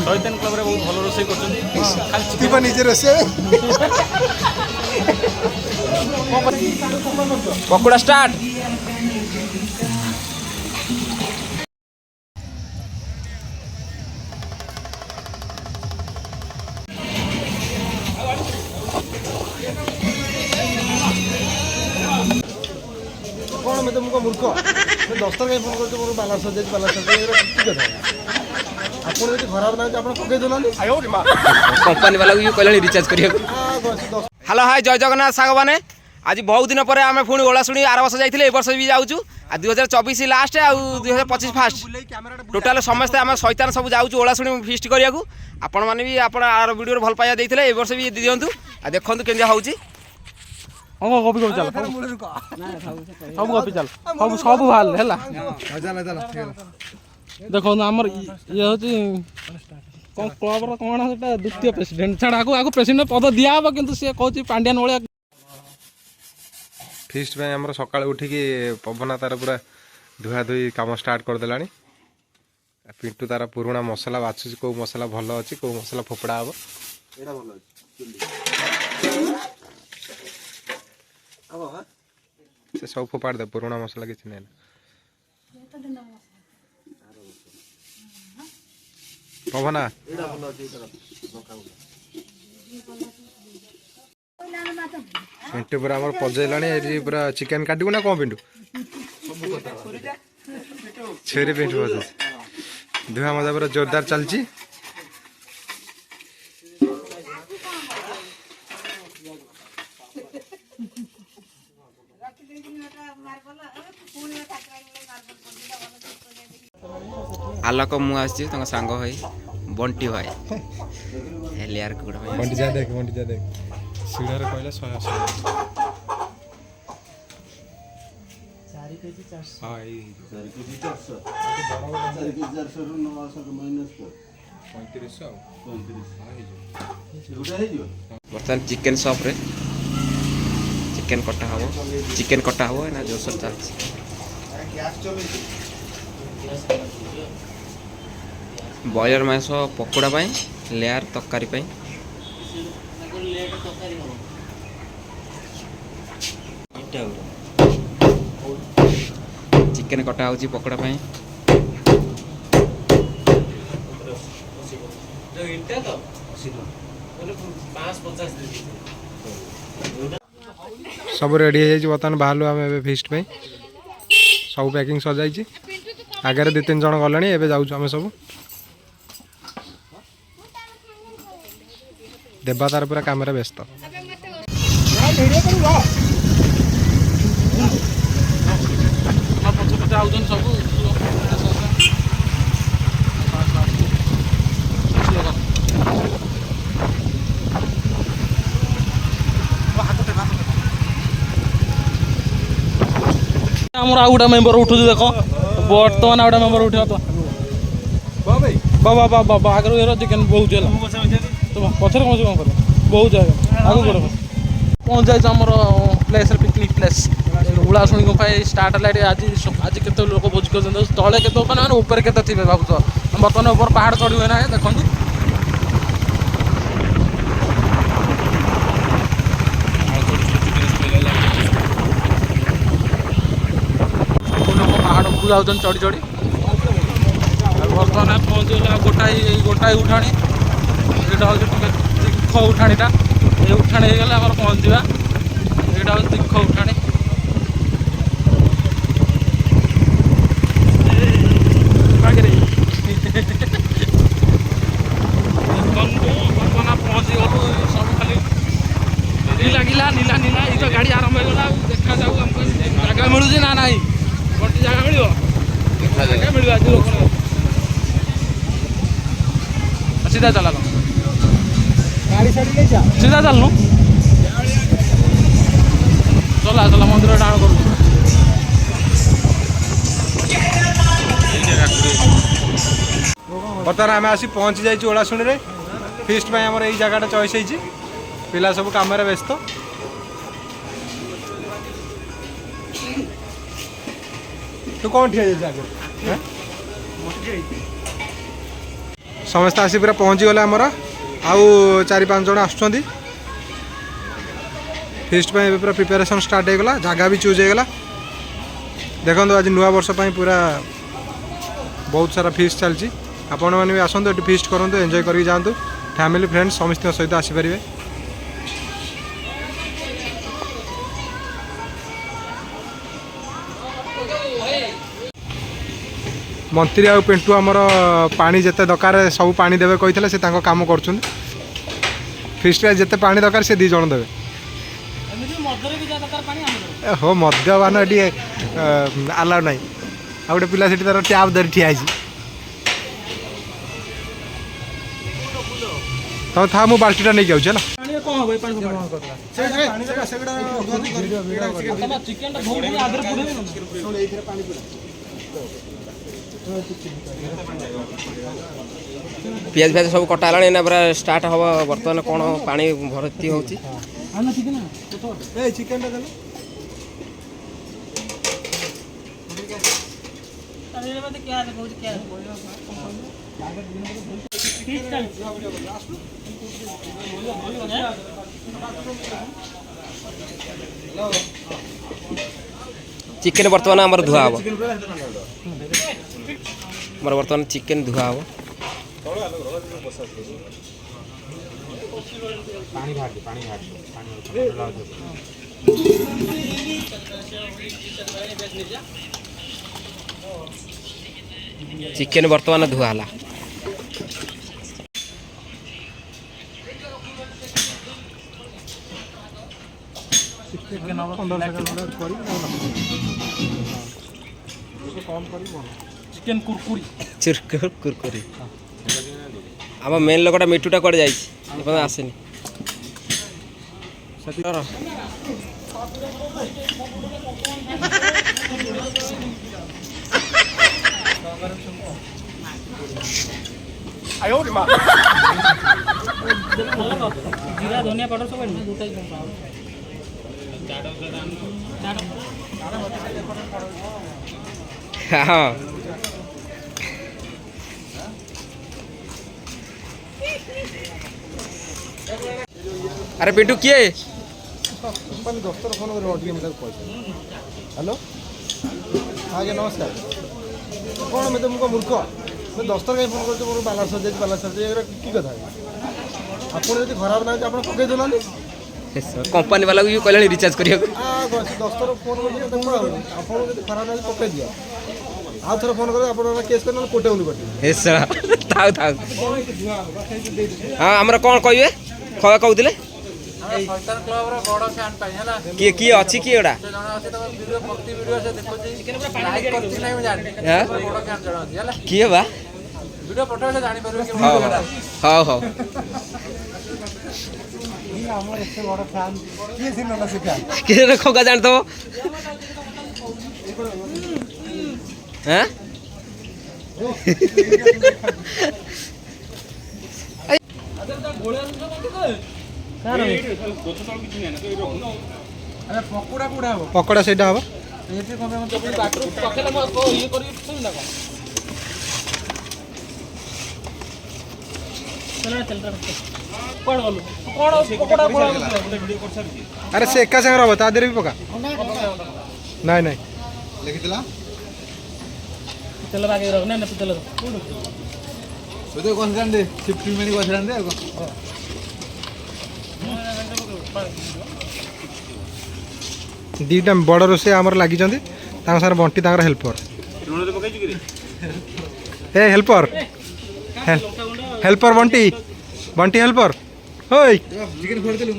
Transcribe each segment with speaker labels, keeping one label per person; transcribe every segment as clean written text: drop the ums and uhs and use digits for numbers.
Speaker 1: শয়তান ক্লাবরে বহুত ভালো রোষেই করছেন খালি
Speaker 2: দীপা নিজে রোষেই
Speaker 3: পকোড়া স্টার্ট।
Speaker 2: କ'ଣ ମୋତେ ମୁଁ କ'ଣ ମୂର୍ଖ 10 କାହିଁ ଫୋନ୍ କରୁଛି ମୋର ବାଲାନ୍ସ ସରିଯାଇଛି ବାଲାନ୍ସ ସରିଯାଇଛି କି କଥା ଆପଣ ଯଦି ଖରାପ ଲାଗୁଛି ଆପଣ ପକେଇ ଦେଉନାହାନ୍ତି
Speaker 3: कंपनी वाला को कहले रिचार्ज करिया। हेलो हाय जय जगन्नाथ साग मैंने आज बहुत दिन पर आम पुणी ओलाशुणी आर वर्ष जाइए ए वर्ष भी जाऊँ आ 2024 लास्ट आ 2025 फास्ट टोटाल समस्ते आम शैतान सब जाऊँ ओलाशुणी फिस्ट करिया आपण मैंने भी आप आर वीडियो भल पाइबा देते ए वर्ष भी दिंतु आ देखु केमती हूँ
Speaker 1: কপি কপি চাল সব কপি চাল সব সব ভাল হেলা দেখো আমার ইয়ে হচ্ছে ক্লবর কোণ সেটা দ্বিতীয় প্রেসিডেন্ট ছাড়া আগে প্রেসিডেন্ট পদ দিয়া হব কিন্তু সে কହୁଛି পান্ডিয়ান ভଳିଆ
Speaker 4: ফিস্ট ପାଇଁ ଆମର ସକାଳୁ ଉଠିକି ପବନା ତାର ପୁରା ଧୁଆ ଧୁଇ କାମ ଷ୍ଟାର୍ଟ କରିଦେଲାଣି। ପିଣ୍ଟୁ ତାର ପୁରୁଣା ମସଲା ବାଛୁଛି କେଉଁ ମସଲା ଭଲ ଅଛି କେଉଁ ମସଲା ଫୋପଡ଼ା ହବ। ସେ ସବୁ ଫୋପାଡ଼ି ଦେ ପୁରୁଣା ମସଲା କିଛି ନାହିଁ। ପବନା ପିଣ୍ଟୁ ପୁରା ଆମର ପଜେଇଲାଣି ଏଠି ପୁରା ଚିକେନ କାଟିବୁ ନା କ'ଣ ପିଣ୍ଟୁ ଛେରେ ପିଣ୍ଟୁ ପଜେଇଛି ଧୁଆ ମଜା ପୁରା ଜୋରଦାର ଚାଲିଛି।
Speaker 3: आलोक मु आसी सांग भाई बंटी भाई हेलियार कुकुड़ा भाई
Speaker 4: बंटी जा देख सिड़ारे कहले 180
Speaker 3: बर्तमान चिकेन शॉप रे चिकेन कटा हम ना जोसर चल बॉयलर मांस पकोड़ा लेयर तरकारी चिकेन कटा हो पकोड़ा
Speaker 4: सब रेडी हो जाए बर्तमान बाहर आम फिस्ट पे सब पैकिंग सजाई आगे 2-3 जन गले एवं जाऊँ आम सब देवा तार पूरा काम व्यस्त।
Speaker 1: ଆମର ଆଉ ଗୋଟେ ମେମ୍ବର ଉଠୁଛି ଦେଖ ବର୍ତ୍ତମାନ ଆଉ ଗୋଟେ ମେମ୍ବର ଉଠିବ ତ ବାବା ବାବା ବାବା ଆଗରୁ ଏର ଚିକେନ ବହୁତ ହେଲା ପଛରେ କଣ କ'ଣ କରିବ ବହୁତ ଜାଗା ଆଗକୁ ଗୋଡ଼ ପହଞ୍ଚି ଯାଇଛି ଆମର ପ୍ଲେସ୍ରେ ପିକନିକ୍ ପ୍ଲେସ୍ ଓଳାଶୁଣି ଗୁମ୍ଫା ଷ୍ଟାର୍ଟ ହେଲା ଏଠି ଆଜି କେତେ ଲୋକ ଭୋଜି କରୁଛନ୍ତି ତଳେ କେତେ ମାନେ ଉପରେ କେତେ ଥିବେ ଭାବୁଛ ବର୍ତ୍ତମାନ ଉପରେ ପାହାଡ଼ ଚଢ଼ି ହୁଏ ନା ଦେଖନ୍ତୁ ପାହାଡ଼ ଉପରୁ ଯାଉଛନ୍ତି ଚଢ଼ି ଚଢ଼ି ବର୍ତ୍ତମାନ ପହଞ୍ଚିଗଲା ଗୋଟାଏ ଉଠାଣି ଏଇଟା ହେଉଛି ଟିକେ ତୀଖ ଉଠାଣିଟା ଏଇ ଉଠାଣି ହେଇଗଲେ ଆମର ପହଞ୍ଚିବା ଏଇଟା ହେଉଛି ତୀଖ ଉଠାଣି ବର୍ତ୍ତମାନ ପହଞ୍ଚିଗଲୁ ସବୁ ଖାଲି ଲାଗିଲା ନୀଲା ନୀଲା ଏଇ ତ ଗାଡ଼ି ଆରମ୍ଭ ହେଇଗଲା ଆଉ ଦେଖାଯାଉ ଆମକୁ ଜାଗା ମିଳୁଛି ନା ନାହିଁ ଗୋଟେ ଜାଗା ମିଳିବ ଜାଗା ମିଳିବ ଆଜି ଲୋକ सीधा चला लो गाड़ी सीधा चलनु चला चला मंदिर डाण करू
Speaker 4: बर्तमान आम आसी पहुँची जाइए ओलाशुणी रे फिस्ट में आम यही जगह चॉइस होती पिला सब कम व्यस्त तू कौन ठिया समस्ते आसी पूरा पहुँची गले आमर आउ 4-5 जन आसुँच फिस्ट पूरा प्रिपेरेसन स्टार्ट हो गला जगह भी चूज होगा देखो आज नुआ वर्ष पूरा बहुत सारा फिस्ट चलती आपण मैंने भी आसतु ये फिस्ट करूँ एंजॉय करके जातु फैमिली फ्रेंड्स समस्त सहित आसीपारे मंत्री आ पिंटू आमर पानी जिते दरकार सब पानी देवे कही से काम कर फिस्ट जिते पानी दरकार से 2 जन देवे हो मद्यपान ये आलाउ ना आ गए पिला से तार टैप धरी ठिया तुम था मु बाल्टीटा नहीं जाऊँ
Speaker 3: पियाज फियाज सब कटाला ना पूरा स्टार्ट हम बर्तमान कौन पानी भर्ती हो चिकेन बर्तमान आमर धुआ हम मोर बर्तमान चिकेन धुआ हम चिकेन बर्तमान धुआ है
Speaker 1: चिकेन
Speaker 3: कुरकुरी आम मेन लोकटा मिठूटा कड़े जाए आसेनी
Speaker 1: जीरा धनिया पाउडर सब
Speaker 3: हाँ अरे पिंटू किए
Speaker 2: दफ्तर फोन हेलो आज्ञा नमस्कार कौन मैं तुमको मूर्ख मैं दफ्तर कहीं फोन कर बालांस सर कि कथा आपड़ जब खराब ना आप पकई देना
Speaker 3: कंपनी वाला को कहले रिचार्ज करियो
Speaker 2: दफ्तर फोन कर खराब ना पकई दिया आउ थोड़ा फोन कर आप केस कर कोटे उन्हें
Speaker 3: थाउ थाउ हाँ आमर कौन कहे खबा कहते किए किए अच्छी किए एटा किए बा हाँ हाँ किए खगा जान तो हाँ
Speaker 4: पकड़ा से हम अरे से एका संगे रहा भी पका नहीं नहीं
Speaker 1: तेल बागे रख ना तेल
Speaker 4: दीटा बड़ रोसे आमर लगी सारे बंटी हेल्पर ए helper helper Bunty Bunty helper होई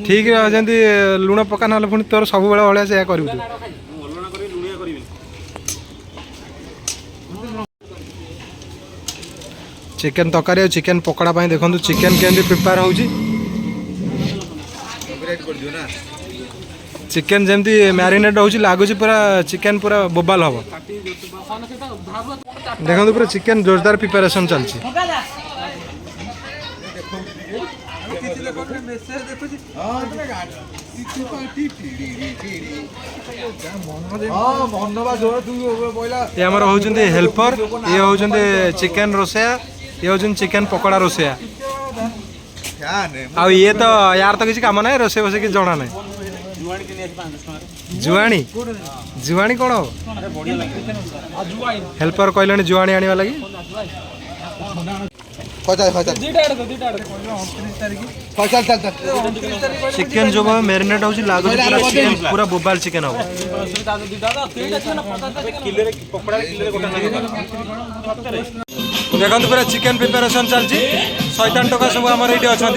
Speaker 4: ठीक जमी लुण पका ना पुणी तोर सब बेले भाया से कर चिकेन तरकारी और चिकेन पकड़ा देखो चिकेन केमती प्रिपेयर हो चिकेन जमती मैरिनेट हो लगुच पूरा चिकेन पूरा बोबाल हम देखो पूरा चिकेन जोरदार प्रिपेरेसन चलती ये आमर होचंदी हेल्पर ये होचंदी चिकेन रोसैया ये हूँ चिकेन पकोड़ा रोसैया आ ये तो यार तो किसी काम ना रोसे बसे कि जना ना जुआणी जुआणी कौन हेल्पर कहले जुआणी आने लगी चिकेन जो मैरिनेट हो पूरा बोबाल चिकेन हम देखो पूरा चिकेन प्रिपेरेसन चलती 57 टका सब आम ये अच्छा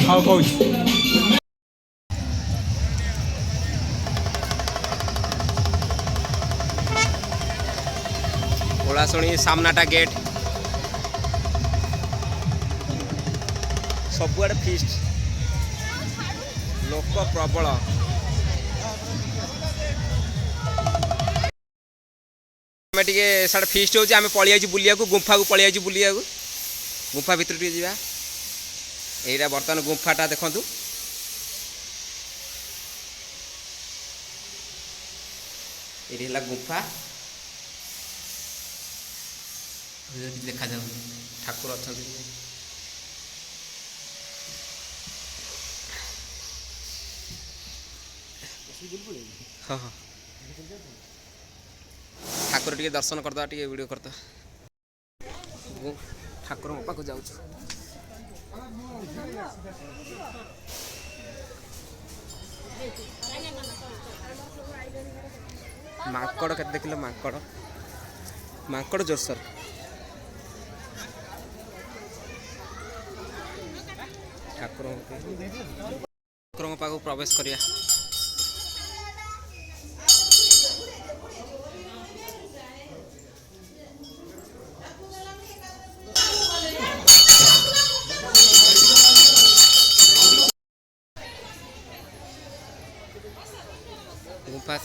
Speaker 4: हाँ कौन
Speaker 3: ओलाशुणी सामनाटा गेट सबुआड़े फिस्ट लोक प्रबल आम टे साढ़े फिस्ट हो पलि आई बुलिया गुंफा को पलि आई बुलिया गुंफा भितर टे जा यहाँ बर्तमान गुंफाटा देखु ये गुंफा देखा जाऊ ठाकुर अच्छा हाँ हाँ ठाकुर टे दर्शन करदा टे वीडियो करदा ठाकुर मो पाक जाऊ माकड़ के देखल माकड़ माकड़ जोरसर ठाकुर पाक प्रवेश करिया गुंफा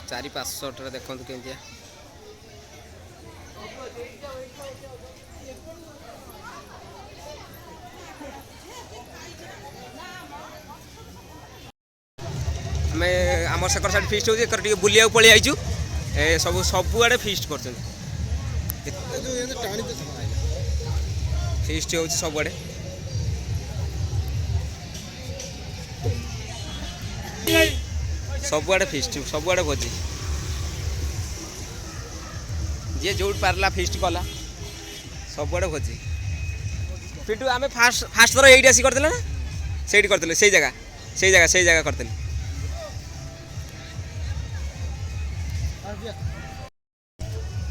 Speaker 3: 4-500 देखो केमिया आम सेकर साइड फिस्ट हो बुलिया पलि आईचु सब सबुआड़े फिस्ट कर फिस्ट हो सबुआड़े सबुआड़े फिस्ट सबुआड़े भोजी जी जो पार्ला फिस्ट कला सबुआड़े भोजी पिंटू आम फास्ट थर ये आसी करते ना से करते से जगह करते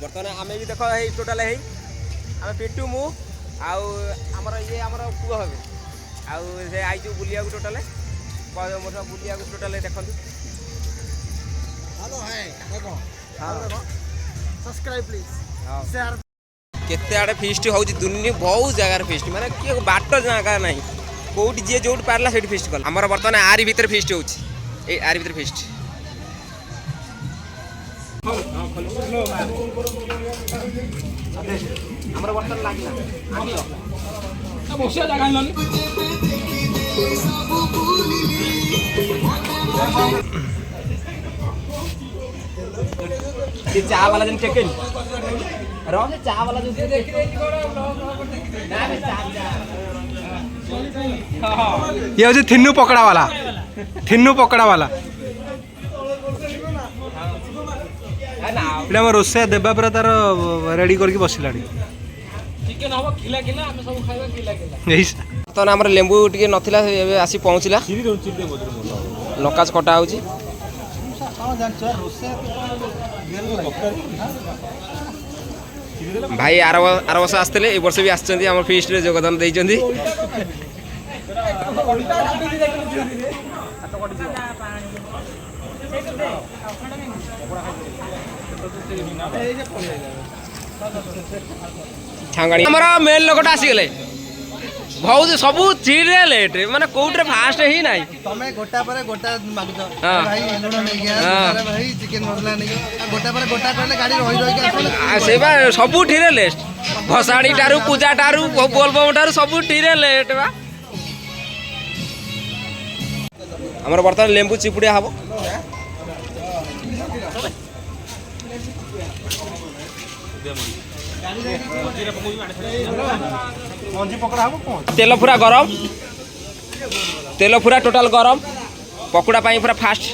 Speaker 3: बर्तमान आम भी देख टोटाल आम पिंटू मु आमर ये आमर पुआ हे आईचु बुलिया टोटाल बुलिया टोटाल देखो केते आड़े फिस्ट हो दुनिया बहुत जगार फिस्ट माने किए बाट जगह ना कौट जी जो पार्ला से फिस्ट कल आमर बर्तमान आरी भितर फिस्ट हो आरी भितर फिस्ट आमर बर्तमान लागला बसिया जगह चा वाला जन चेक इन चा वाला जो
Speaker 4: ये हूँ थिन्नू पकड़ा वाला ये रोसे देवा पूरा तार रेडी करके बसला
Speaker 3: तो आम लेंबू टे नाला आसी पहुँचला लकाज कटा हो भाई आर वर्ष आसते ए वर्ष भी आम फिस्ट रे योगदान देइचंदी हमारा मेन लोकटा आसीगले बहुत सब चीज लेट माने कोउट्रे फास्ट ही नाही
Speaker 2: तमे गोटा पर गोटा मागुछ भाई लुण नै गया अरे भाई चिकन मसला नै गोटा पर गोटा करले गाड़ी रही के
Speaker 3: से बा सब ठीरे लेट भसाड़ी टारू पूजा टारू बोलबम टारू सब ठीरे लेट बा हमर बर्तन लेंबू चिपुडिया हबो
Speaker 2: ମଞ୍ଜି ପକଡ଼ା ହବ କ'ଣ?
Speaker 3: তেল পুরা গরম, তেল পুরা টোটাল গরম, পকোড়া পাই পুরা ফাস্ট।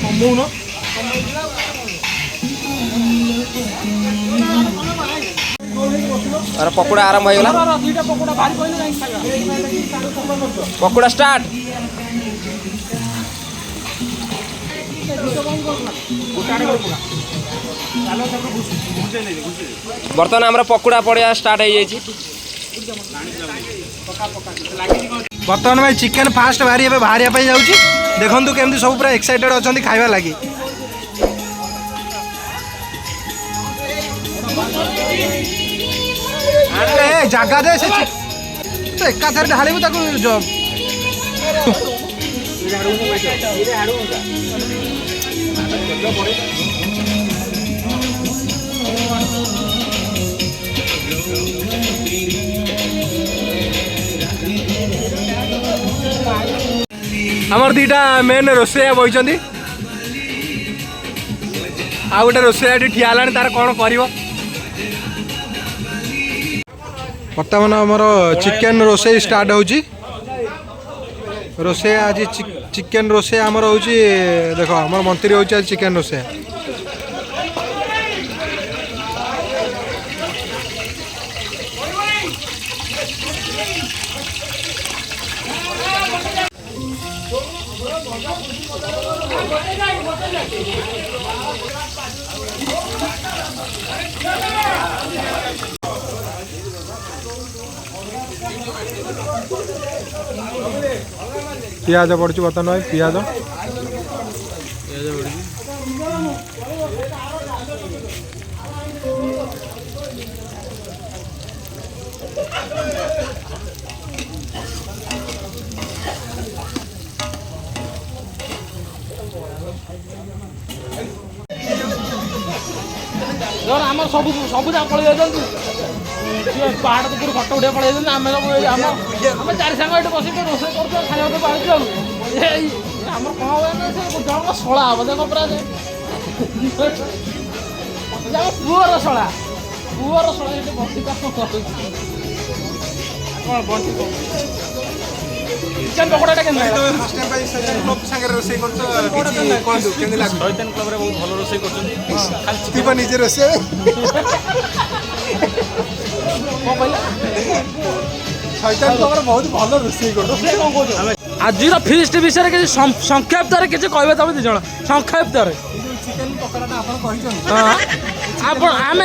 Speaker 2: କମଉନ
Speaker 3: আর পকোড়া আরম্ভ হয়ে গেল। পকোড়া স্টার্ট। বর্তমানে আমরা পকোড়া পড়িয়া স্টার্ট হয়ে যাইছি।
Speaker 2: ବର୍ତ୍ତମାନ ଭାଇ ଚିକେନ୍ ଫାଷ୍ଟ ଏବେ ବାହାରିବା ପାଇଁ ଯାଉଛି। ଦେଖନ୍ତୁ କେମିତି ସବୁ ପୁରା ଏକ୍ସାଇଟେଡ୍ ଅଛନ୍ତି ଖାଇବା ଲାଗି। ଜାଗା ଦେ ସେ ଏକାଥରେ ଢାଳିବୁ ତାକୁ।
Speaker 4: আমার দুইটা মেন রোষেয়া বইଛନ୍ତି, ଆଉ ଗୋଟେ ରୋଷେଇଆ ଏଠି ଠିଆ ହେଲାଣି, ତାର କ'ଣ କରିବ। ବର୍ତ୍ତମାନ ଆମର ଚିକେନ୍ ରୋଷେଇ ଷ୍ଟାର୍ଟ ହେଉଛି। ରୋଷେଇଆ ଆଜି ଚିକେନ୍ ରୋଷେଇଆ ଆମର ହେଉଛି, ଦେଖ ଆମର ମନ୍ତ୍ରୀ ହେଉଛି ଆଜି ଚିକେନ୍ ରୋଷେଇଆ। ପିଆଜ ପଡ଼ୁଛି ବର୍ତ୍ତମାନ ଭାଇ, ପିଆଜ
Speaker 1: ଆମର ସବୁ ଯାକ ପଳେଇ ଯାଉଛନ୍ତି, ପାହାଡ଼ ଉପରୁ ଫଟୋ ଉଠେଇ ପଳେଇ ଯାଉଛନ୍ତି। ଆମେ ସବୁ ଆମେ ଚାରି ସାଙ୍ଗ ଏଠି ବସିକି ରୋଷେଇ କରୁଛୁ, ଖାଇବାକୁ ପାଉଛୁ। ଆଉ ଆମର କ'ଣ ହୁଏ ନା, ସେ ଜଣଙ୍କ ଶଳା ହବ ଦେଖ ପୁରା, ଆମ ପୁଅର ଶଳା ସେଠି ବସି କ'ଣ ବଣ୍ଟି ଚିକେନ୍ ପକୋଡ଼ାଟା କେମିତି
Speaker 4: ରୋଷେଇ କରୁଛ?
Speaker 1: ଶୈତାନ କ୍ଲବରେ ବହୁତ ଭଲ ରୋଷେଇ କରୁଛନ୍ତି।
Speaker 4: ନିଜେ ରୋଷେଇ
Speaker 1: କ'ଣ କହିଲା?
Speaker 2: ଶୈତାନ ତମର ବହୁତ ଭଲ ରୋଷେଇ କରୁଛ।
Speaker 1: ରୋଷେଇ କ'ଣ କହୁଛ? ଆଜିର ଫିଷ୍ଟ ବିଷୟରେ କିଛି ସଂକ୍ଷିପ୍ତରେ କିଛି କହିବେ ତମେ ଦୁଇ ଜଣ, ସଂକ୍ଷିପ୍ତରେ।
Speaker 2: ଚିକେନ୍ ପକୋଡ଼ାଟା ଆପଣ କହିଛନ୍ତି,
Speaker 1: ଆପଣ ଆମେ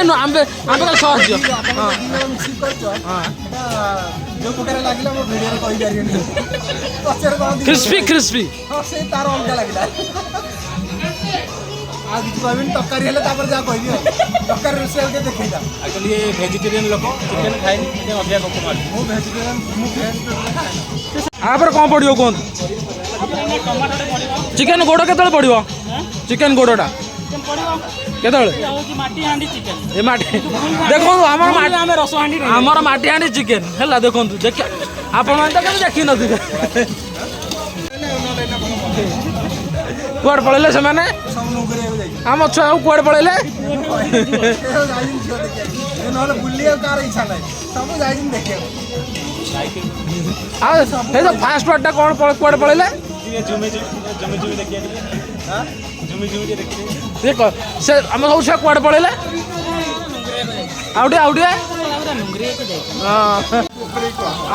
Speaker 1: ସହଜ
Speaker 2: ମିଶିକି କରିଛ, ଯେଉଁ ପ୍ରକାର ଲାଗିଲା ମୋ ଭିଡ଼ିଓରେ କହିପାରିବେନି। ପଛରେ କ'ଣ
Speaker 1: କ୍ରିସ୍ପି
Speaker 2: ହଁ, ସେ ତାର ଅଲଗା ଲାଗିଲା। ଆଉ କିଛି କହିବିନି, ତରକାରୀ ହେଲେ ତାପରେ ଯାହା କହିବି ଆଉ। ତରକାରୀ ରୋଷେଇ ଟିକେ ଦେଖେଇଲା।
Speaker 1: ଆକ୍ଚୁଆଲି ଏ ଭେଜିଟେରିଆନ୍ ଲୋକ ଚିକେନ୍ ଖାଇନି, ଚିକେନ୍ ଅଧିକା ଲୋକ ମାରି।
Speaker 2: ମୁଁ ଭେଜିଟେରିଆନ୍, ମୁଁ ଭେଜ୍ ଖାଏ।
Speaker 1: ତାପରେ କ'ଣ ପଡ଼ିବ କୁହନ୍ତୁ? ଚିକେନ୍ ଗୋଡ଼ କେତେବେଳେ ପଡ଼ିବ? ଚିକେନ୍ ଗୋଡ଼ଟା କେତେବେଳେ? ଏ ମାଟି ଦେଖନ୍ତୁ, ଆମର ମାଟି ହାଣ୍ଡି ଚିକେନ୍ ହେଲା। ଦେଖନ୍ତୁ ଆପଣମାନେ ତ କେବେ ଦେଖିନଥିବେ। କୁଆଡ଼େ ପଳେଇଲେ ସେମାନେ? ଆମ ଛୁଆ କୁଆଡ଼େ ପଳେଇଲେ?
Speaker 2: ନହେଲେ ବୁଲିବାକୁ କାହାର ଇଚ୍ଛା ନାହିଁ, ସବୁ ଯାଇଛନ୍ତି ଦେଖିବାକୁ।
Speaker 1: ଆଉ ସେଇ ତ ଫାଷ୍ଟ ପାର୍ଟଟା କ'ଣ କୁଆଡ଼େ ପଳେଇଲେ? ସେ ଆମ ସବୁ ଛୁଆ କୁଆଡ଼େ ପଳେଇଲେ? ଆଉ ଟିକେ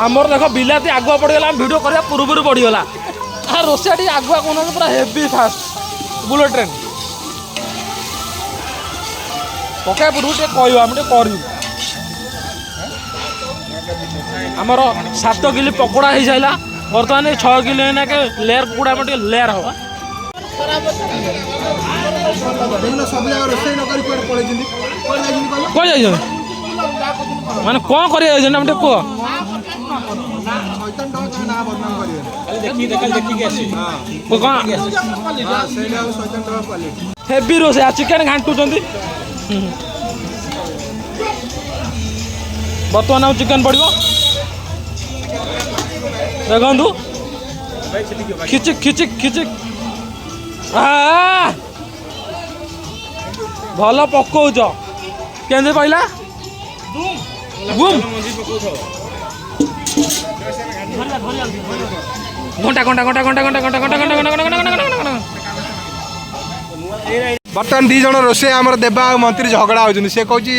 Speaker 1: ଆମର ଦେଖ ବିଲାତି ଆଗୁଆ ପଡ଼ିଗଲା, ଆମେ ଭିଡ଼ିଓ କରିବା ପୂର୍ବରୁ ପଡ଼ିଗଲା। ରୋଷେଇ ଟିକେ ଆଗୁଆ କହୁନାହାନ୍ତି, ପୁରା ହେଭି ଫାଷ୍ଟ ବୁଲେଟ୍ ଟ୍ରେନ୍ ପକାଇବା ପୂର୍ବରୁ ଟିକେ କହିବା, ଆମେ ଟିକେ କରିବୁ। ଆମର 7 କିଲି ପକୋଡ଼ା ହେଇସାରିଲା, ବର୍ତ୍ତମାନ 6 କିଲି ଏଇନାକେ ଲେୟାର କୁକୁଡ଼ା ଆମର ଟିକେ ଲେୟାର ହବ।
Speaker 2: ସବୁ ଜାଗା ରୋଷେଇ ନ କରି କୁଆଡ଼େ ପଳେଇଛନ୍ତି?
Speaker 1: କୁଆଡ଼େ ଯାଇଛନ୍ତି ମାନେ କ'ଣ କରିବା ଯାଇଛନ୍ତି? ଆମେ ଟିକେ କୁହ। ହେଭି ରୋଷେଇ ଚିକେନ୍ ଘାଣ୍ଟୁଛନ୍ତି। ବର୍ତ୍ତମାନ ଆଉ ଚିକେନ୍ ପଡ଼ିବ, ଦେଖନ୍ତୁ ଖିଚିକ୍ ଭଲ ପକଉଛ କେମିତି କହିଲା ଘଣ୍ଟା ଘଣ୍ଟା ଘଣ୍ଟା ଘଣ୍ଟା ଘଣ୍ଟା ଘଣ୍ଟା ଘଣ୍ଟା ଘଣ୍ଟା ଘଣ୍ଟା ଘଣ୍ଟା ଘଣ୍ଟା
Speaker 4: ବର୍ତ୍ତମାନ ଦୁଇ ଜଣ ରୋଷେଇ ଆମର ଦେବା ଆଉ ମନ୍ତ୍ରୀ ଝଗଡ଼ା ହେଉଛନ୍ତି। ସେ କହୁଛି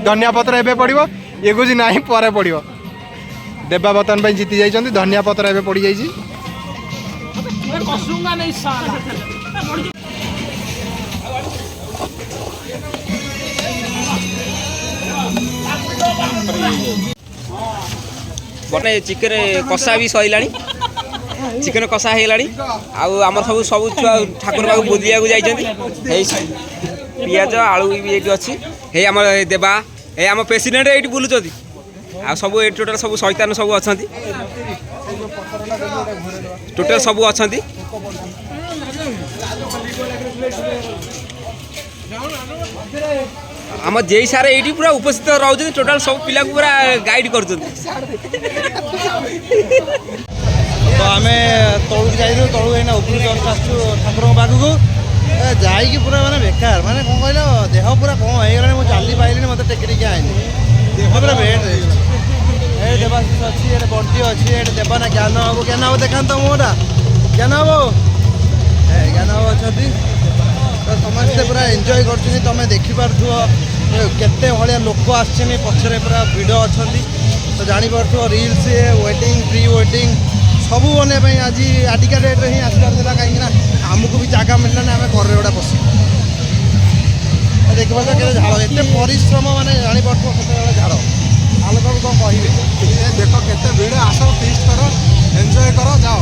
Speaker 4: ଧନିଆ ପତ୍ର ଏବେ ପଡ଼ିବ, ଇଏ କହୁଛି ନାହିଁ ପରେ ପଡ଼ିବ। ଦେବା ବର୍ତ୍ତମାନ ପାଇଁ ଜିତି ଯାଇଛନ୍ତି, ଧନିଆ ପତ୍ର ଏବେ ପଡ଼ିଯାଇଛି।
Speaker 3: ବର୍ତ୍ତମାନ ଚିକେନ କଷା ବି ସରିଲାଣି, ଚିକେନ କଷା ହେଇଗଲାଣି। ଆଉ ଆମର ସବୁ ସବୁ ଛୁଆ ଠାକୁର ପାଖକୁ ବୁଲିବାକୁ ଯାଇଛନ୍ତି। ହେଇ ପିଆଜ ଆଳୁ ବି ଏଇଠି ଅଛି। ହେଇ ଆମର ଦେବା ଏଇ ଆମ ପ୍ରେସିଡେଣ୍ଟ ଏଇଠି ବୁଲୁଛନ୍ତି। ଆଉ ସବୁ ଏଇଠି ଟୋଟାଲ ସବୁ ଶୈତାନ ସବୁ ଅଛନ୍ତି, ଟୋଟାଲ ସବୁ ଅଛନ୍ତି। ଆମ ଯେଇ ସାର୍ ଏଇଠି ପୁରା ଉପସ୍ଥିତ ରହୁଛନ୍ତି, ଟୋଟାଲ ସବୁ ପିଲାଙ୍କୁ ପୁରା ଗାଇଡ୍ କରୁଛନ୍ତି।
Speaker 2: ତ ଆମେ ତଳକୁ ଯାଇଥିଲୁ, ତଳୁ ଏଇନା ଉପରୁ ଜଷ୍ଟ ଆସୁଛୁ ଠାକୁରଙ୍କ ପାଖକୁ। ଯାଇକି ପୁରା ମାନେ ବେକାର, ମାନେ କ'ଣ କହିଲ ଦେହ ପୁରା କ'ଣ ହେଇଗଲାଣି। ମୁଁ ଚାଲି ପାଇଲିନି, ମୋତେ ଟେକି ଟେକି ଆଇଲି। ଦେହ ପୁରା ବେଡ୍ ରେଷ୍ଟ। ଏଠି ଦେବାଶିଷ ଅଛି, ଏଠି ବଣ୍ଟି ଅଛି, ଏଠି ଦେବା ନା ଜ୍ଞାନ ବାବୁ। ଜ୍ଞାନ ବାବୁ ଦେଖାନ୍ତ ମୁହଁଟା, ଜ୍ଞାନ ବାବୁ ଜ୍ଞାନ ବାବୁ ଅଛନ୍ତି। ତ ସମସ୍ତେ ପୁରା ଏନ୍ଜୟ କରୁଛନ୍ତି। ତୁମେ ଦେଖିପାରୁଥିବ କେତେ ଭଳିଆ ଲୋକ ଆସିଛନ୍ତି, ପଛରେ ପୁରା ଭିଡ଼ ଅଛନ୍ତି। ତ ଜାଣିପାରୁଥିବ ରିଲ୍ସ ୱେଡ଼ିଂ ପ୍ରି ୱେଡ଼ିଂ ସବୁ ବନେଇବା ପାଇଁ ଆଜି ଆଜିକା ଡେଟ୍ରେ ହିଁ ଆସିବାର ଥିଲା। କାହିଁକିନା ଆମକୁ ବି ଜାଗା ମିଳିଲାନି, ଆମେ ଘରରେ ଗୁଡ଼ା ବସି ଦେଖିପାରୁଛ କେତେ ଝାଳ, ଏତେ ପରିଶ୍ରମ, ମାନେ ଜାଣିପାରୁଥିବ କେତେବେଳେ ଝାଳ। ଆଲୋକକୁ କ'ଣ କହିବେ,
Speaker 4: ଦେଖ କେତେ ଭିଡ଼, ଆସ ଫିଷ୍ଟ କର, ଏନ୍ଜୟ କର, ଯାଅ।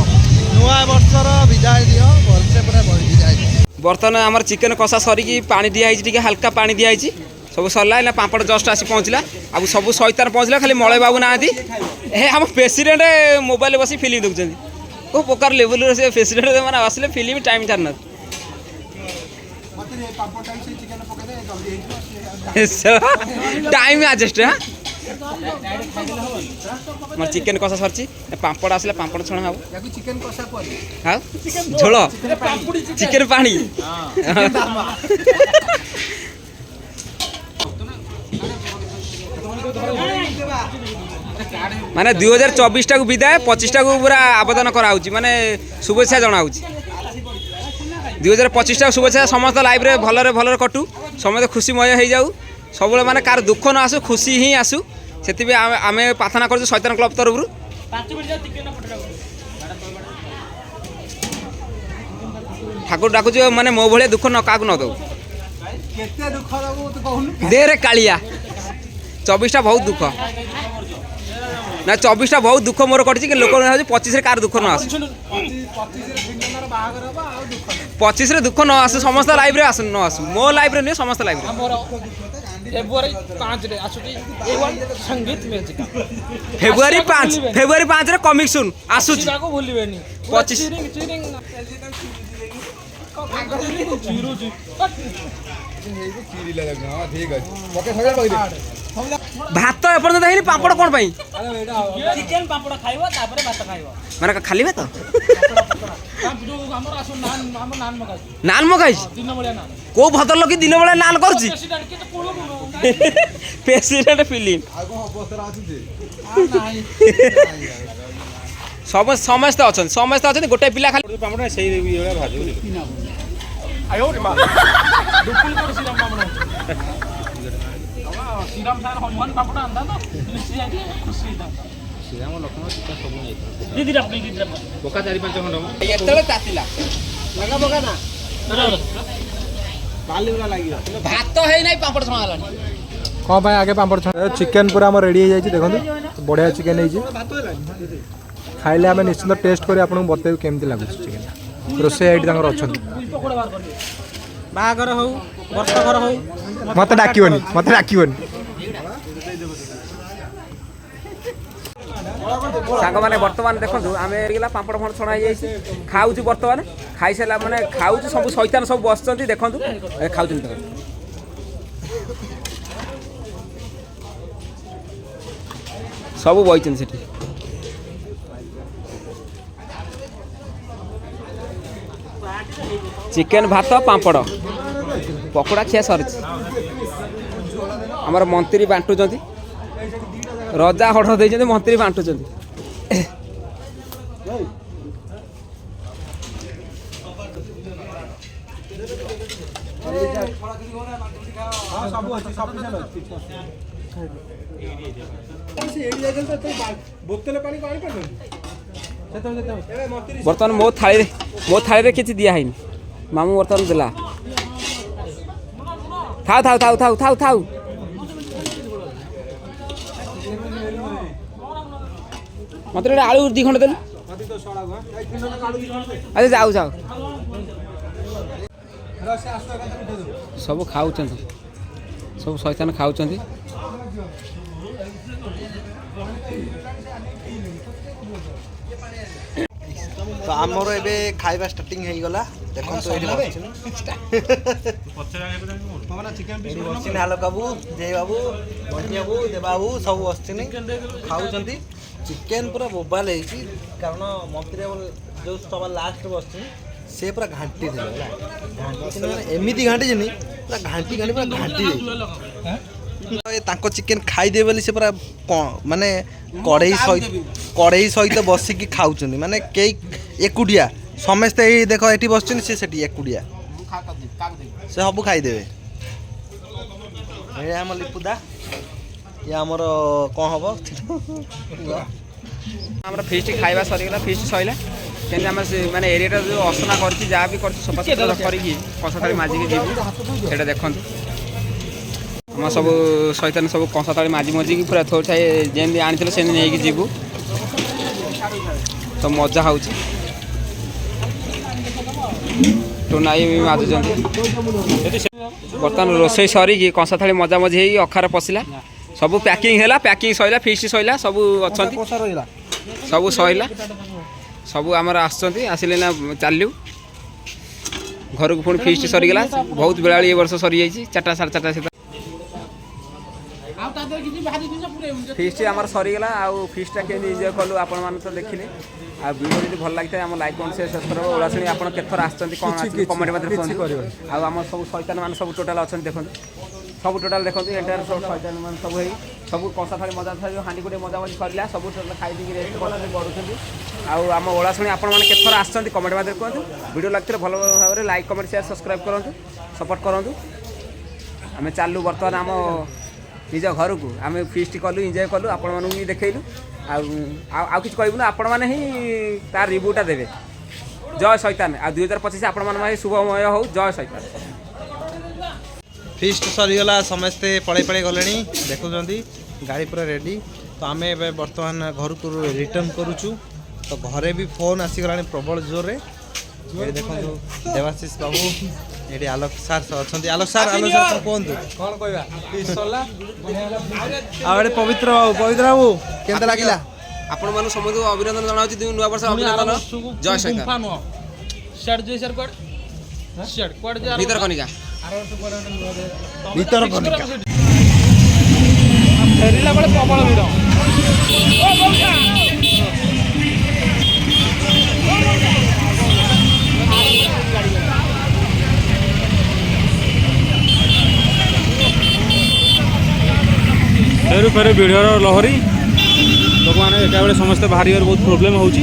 Speaker 2: ନୂଆ ବର୍ଷର ବିଦାୟ ଦିଅ, ଭଲସେ ପୁରା ବିଦାୟ ଦିଅ।
Speaker 3: ବର୍ତ୍ତମାନ ଆମର ଚିକେନ କଷା ସରିକି ପାଣି ଦିଆହେଇଛି, ଟିକେ ହାଲକା ପାଣି ଦିଆହେଇଛି, ସବୁ ସରିଲା। ଏଇନା ପାମ୍ପଡ଼ ଜଷ୍ଟ ଆସି ପହଞ୍ଚିଲା। ଆଉ ସବୁ ଶୈତାନ ପହଞ୍ଚିଲା, ଖାଲି ମଳୟ ବାବୁ ନାହାନ୍ତି। ହେ ଆମ ପ୍ରେସିଡେଣ୍ଟ ମୋବାଇଲ ବସି ଫିଲ୍ମ ଦେଖୁଛନ୍ତି। କେଉଁ ପ୍ରକାର ଲେବୁଲରେ ସେ ପ୍ରେସିଡେଣ୍ଟ ମାନେ ଆସିଲେ ଫିଲ୍ମ ଟାଇମ୍ ଛାଡ଼ିନାହାନ୍ତି। Time adjust. ମୋର ଚିକେନ କଷା ସରିଛି, ପାମ୍ପଡ଼ ଆସିଲେ ପାମ୍ପଡ଼ ଛଣା ହବ। ଆଉ ଝୋଳ ଚିକେନ ପାଣି ମାନେ 2024 ବିଦାୟ, 25 ପୁରା ଆବେଦନ କରାହେଉଛି, ମାନେ শুভেচ্ছা ଜଣାଉଛି। 2025 শুভেচ্ছা ସମସ୍ତ ଲାଇଫରେ ଭଲରେ ଭଲରେ କଟୁ, ସମସ୍ତେ ଖୁସିମୟ ହେଇଯାଉ, ସବୁବେଳେ ମାନେ କାହାର ଦୁଃଖ ନ ଆସୁ, ଖୁସି ହିଁ ଆସୁ। ସେଥିପାଇଁ ଆମେ ପ୍ରାର୍ଥନା କରୁଛୁ ଶୈତାନ କ୍ଲବ ତରଫରୁ। ଠାକୁର ଡାକୁଛୁ ମାନେ ମୋ ଭଳିଆ ଦୁଃଖ କାହାକୁ ନ ଦେଉ। ଦେହରେ କାଳିଆ 24ଟା ବହୁତ ଦୁଃଖ ନା, 24ଟା ବହୁତ ଦୁଃଖ ମୋର କଟିଛି। କି ଲୋକ ଭାବୁଛି 25ରେ କାହାର ଦୁଃଖ ନ ଆସୁ, 25ରେ ଦୁଃଖ ନ ଆସୁ, ସମସ୍ତ ଲାଇଫରେ ଆସୁ ନ ଆସୁ, ମୋ ଲାଇଫରେ ନୁହେଁ ସମସ୍ତ ଲାଇଫରେ। ଫେବୃଆରୀ 5ରେ କମିଂ ସୁନ୍ ଆସୁଛି। 25 ଭାତ ଏପର୍ଯ୍ୟନ୍ତ ହେଇନି, ପାମ୍ପଡ଼ କ'ଣ ପାଇଁ?
Speaker 1: ଚିକେନ ପାମ୍ପଡ଼ ଖାଇବ, ତାପରେ ଭାତ ଖାଇବ।
Speaker 3: ମାନେ ଖାଲି ଭାତ? ନାନ୍ ମଗାଇଛି? କୋଉ ଭଦ୍ରଲୋକ ଦିନ ବେଳେ ନାନ୍ କରୁଛି? ପ୍ରେସିଡେଣ୍ଟ ଫିଲ୍ମ ସମସ୍ତେ ଅଛନ୍ତି, ଗୋଟେ ପିଲା ଖାଲି ଏତେବେଳେ ତାତିଲା ଭାତ ହେଇନାହିଁ, ପାମ୍ପଡ଼ ଛଣା ହେଲାଣି।
Speaker 4: କ'ଣ ପାଇଁ ଆଗେ ପାମ୍ପଡ଼ ଛଣା? ଚିକେନ ପୁରା ଆମର ରେଡ଼ି ହେଇଯାଇଛି, ଦେଖନ୍ତୁ ବଢ଼ିଆ ଚିକେନ ହେଇଛି। ଖାଇଲେ ଆମେ ନିଶ୍ଚିନ୍ତ ଟେଷ୍ଟ କରି ଆପଣଙ୍କୁ ବତେଇବୁ କେମିତି ଲାଗୁଛି ଚିକେନ। ରୋଷେଇ ଏଇଠି ତାଙ୍କର ଅଛନ୍ତି।
Speaker 1: ବାହାଘର ହଉ, ବର୍ଷଘର ହଉ,
Speaker 4: ମତେ ଡାକିବନି।
Speaker 3: ସାଙ୍ଗମାନେ ବର୍ତ୍ତମାନ ଦେଖନ୍ତୁ, ଆମେ ପାମ୍ପଡ଼ ଫାମ୍ପଡ଼ ଛଣା ହେଇଯାଇଛି, ଖାଉଛୁ। ବର୍ତ୍ତମାନ ଖାଇସାରିଲା ମାନେ ଖାଉଛୁ, ସବୁ ଶୈତାନ ସବୁ ବସିଛନ୍ତି, ଦେଖନ୍ତୁ ଖାଉଛନ୍ତି, ଦେଖନ୍ତୁ ସବୁ ବଇଛନ୍ତି ସେଠି। ଚିକେନ ଭାତ ପାମ୍ପଡ଼ ପକୋଡ଼ା ଖିଆ ସରିଛି। ଆମର ମନ୍ତ୍ରୀ ବାଣ୍ଟୁଛନ୍ତି, ରଜା ଅର୍ଡ଼ର ଦେଇଛନ୍ତି, ମନ୍ତ୍ରୀ ବାଣ୍ଟୁଛନ୍ତି। ବର୍ତ୍ତମାନ ମୋ ଥାଳିରେ କିଛି ଦିଆ ହେଇନି। ମାମୁଁ ବର୍ତ୍ତମାନ ଦେଲା। ଥାଉ ଥାଉ ଥାଉ ଥାଉ ଥାଉ ଥାଉ ମତେ ଗୋଟେ ଆଳୁ 2 ଖଣ୍ଡ ଦେଲୁ। ଆରେ ଯାଉ ଯାଉ ସବୁ ଖାଉଛନ୍ତି, ସବୁ ଶୈତାନ ଖାଉଛନ୍ତି।
Speaker 2: ତ ଆମର ଏବେ ଖାଇବା ଷ୍ଟାର୍ଟିଂ ହେଇଗଲା। ଦେଖନ୍ତୁ ଏଇଠି ବସିଛନ୍ତି ଆଲୋକ ବାବୁ, ଜୟ ବାବୁ, ବଣ୍ଟି ବାବୁ, ଦେବା ବାବୁ ସବୁ ବସିଛନ୍ତି, ଖାଉଛନ୍ତି। ଚିକେନ ପୁରା ବୋବାଲ ହେଇଛି, କାରଣ ମନ୍ତ୍ରୀ ବାବୁ ଯେଉଁ ସବା ଲାଷ୍ଟ ବସିଛନ୍ତି ସେ ପୁରା ଘାଣ୍ଟି ଦେଲେ ହେଲା। ଘାଣ୍ଟି ମାନେ ଏମିତି ଘାଣ୍ଟିଛନ୍ତି, ପୁରା ଘାଣ୍ଟି ପୁରା ଘାଣ୍ଟି ଦେଇଛି। ତାଙ୍କ ଚିକେନ ଖାଇଦେବେ ବୋଲି ସେ ପୁରା ମାନେ କଢ଼େଇ ସହିତ ବସିକି ଖାଉଛନ୍ତି, ମାନେ କେହି ଏକୁଟିଆ। ସମସ୍ତେ ଏଇ ଦେଖ ଏଠି ବସିଛନ୍ତି, ସେ ସେଠି ଏକୁଟିଆ, ସେ ସବୁ ଖାଇଦେବେ। ଏ ଆମ ଲିପୁଦା, ଇଏ ଆମର କ'ଣ ହବ
Speaker 3: ଆମର ଫିଷ୍ଟ ଖାଇବା ସରିଗଲା। ଫିଷ୍ଟ ସରିଲା କିନ୍ତୁ ଆମେ ମାନେ ଏରିଆଟା ଯେଉଁ ଅସନା କରିଛି, ଯାହା ବି କରିଛି ସଫାସୁତୁରା କରିକି କଂସାଥାଳି ମାଜିକି ଯିବୁ। ସେଇଟା ଦେଖନ୍ତୁ ଆମ ସବୁ ଶୈତାନ ସବୁ କଂସାଥାଳି ମାଜିକି ପୁରା ଥୋଇ ଯେମିତି ଆଣିଥିଲେ ସେମିତି ନେଇକି ଯିବୁ। ତ ମଜା ହେଉଛି। ଟୁନାଇ ବି ମାଜୁଛନ୍ତି। ବର୍ତ୍ତମାନ ରୋଷେଇ ସରିକି କଂସାଥାଳି ମଜାମଜି ହେଇକି ଅଖାରେ ପଶିଲା। ସବୁ ପ୍ୟାକିଂ ହେଲା, ପ୍ୟାକିଂ ସରିଲା, ଫିଷ୍ଟ ସରିଲା, ସବୁ ଅଛନ୍ତି, ସବୁ ସରିଲା। ସବୁ ଆମର ଆସୁଛନ୍ତି, ଆସିଲେ ନା ଚାଲିଲୁ ଘରକୁ। ପୁଣି ଫିଷ୍ଟ ସରିଗଲା। ବହୁତ ବେଳାବେଳି ଏ ବର୍ଷ ସରିଯାଇଛି, 4ଟା 4:30 ସୁଦ୍ଧା ଫିଷ୍ଟ ଆମର ସରିଗଲା। ଆଉ ଫିଷ୍ଟଟା କେମିତି ଏନ୍ଜୟ କଲୁ ଆପଣମାନେ ତ ଦେଖିଲେ। ଆଉ ଭିଡ଼ିଓ ଯଦି ଭଲ ଲାଗିଥାଏ ଆମ like comment share subscribe. Olasuni ଆପଣ କେତେଥର ଆସିଛନ୍ତି କ'ଣ କମେଣ୍ଟ ମଧ୍ୟରେ କୁହନ୍ତୁ। ଆଉ ଆମର ସବୁ ଶୈତାନ ମାନେ ସବୁ ଟୋଟାଲ୍ ଅଛନ୍ତି, ଦେଖନ୍ତୁ ସବୁ ଟୋଟାଲ୍ ଦେଖନ୍ତୁ। ଏଣ୍ଟାୟାର ସବୁ ଶୈତାନ ମାନେ ସବୁ ହେଇ ସବୁ କଂସାଥାଳି ମଜାଥାଳି ହାଣ୍ଡି ଗୋଟେ ମଜାମଜି ସରିଲା, ସବୁ ଟୋଟାଲ୍ ଖାଇ ଦେଇକି ରେଷ୍ଟ କରୁଛନ୍ତି। ଆଉ ଆମ ଓଳାଶୁଣି ଆପଣମାନେ କେତେଥର ଆସିଛନ୍ତି କମେଣ୍ଟ ମଧ୍ୟରେ କୁହନ୍ତୁ। ଭିଡ଼ିଓ ଲାଗିଥିଲେ ଭଲ ଭାବରେ ଲାଇକ୍ କମେଣ୍ଟ ସେୟାର ସବସ୍କ୍ରାଇବ୍ କରନ୍ତୁ, ସପୋର୍ଟ କରନ୍ତୁ। ଆମେ ଚାଲୁ ବର୍ତ୍ତମାନ ଆମ ନିଜ ଘରକୁ। ଆମେ ଫିଷ୍ଟ କଲୁ, ଏନ୍ଜୟ କଲୁ, ଆପଣମାନଙ୍କୁ ବି ଦେଖେଇଲୁ। ଆଉ କିଛି କହିବୁନି, ଆପଣମାନେ ହିଁ ତାର ରିଭ୍ୟୁଟା ଦେବେ। ଜୟ ଶୈତାନ। ଆଉ 2025 ଆପଣମାନଙ୍କ ପାଇଁ ଶୁଭମୟ ହଉ। ଜୟ ଶୈତାନ।
Speaker 2: ଫିଷ୍ଟ ସରିଗଲା, ସମସ୍ତେ ପଳେଇ ଗଲେଣି, ଦେଖୁଛନ୍ତି ଗାଡ଼ି ପୁରା ରେଡ଼ି। ତ ଆମେ ଏବେ ବର୍ତ୍ତମାନ ଘରକୁ ରିଟର୍ନ କରୁଛୁ। ତ ଘରେ ବି ଫୋନ୍ ଆସିଗଲାଣି ପ୍ରବଳ ଜୋରରେ। ଏଠି ଦେଖନ୍ତୁ ଦେବାଶିଷ ବାବୁ, ଏଠି ଆଲୋକ ସାର୍ ଅଛନ୍ତି। ଆଲୋକ ସାର୍ କୁହନ୍ତୁ
Speaker 4: କ'ଣ କହିବା? ଫିଷ୍ଟ ସରିଲା।
Speaker 2: ଆଉ ଏଠି ପବିତ୍ର ବାବୁ କେମିତି ଲାଗିଲା?
Speaker 3: ଆପଣମାନଙ୍କୁ ସମସ୍ତଙ୍କୁ ଅଭିନନ୍ଦନ ଜଣାଉଛି। ନୂଆ ବର୍ଷ ଅଭିନନ୍ଦନ। ଜୟ ଶୈତାନ। ଭିତରକନିକା
Speaker 1: ଫେରିଲା ବେଳେ ପ୍ରବଳ ଭିଡ଼। ଫେରୁ ଭିଡ଼ର ଲହରୀ, ଲୋକମାନେ ଏକାବେଳେ ସମସ୍ତେ ବାହାରିବାର ବହୁତ ପ୍ରୋବ୍ଲେମ୍ ହେଉଛି।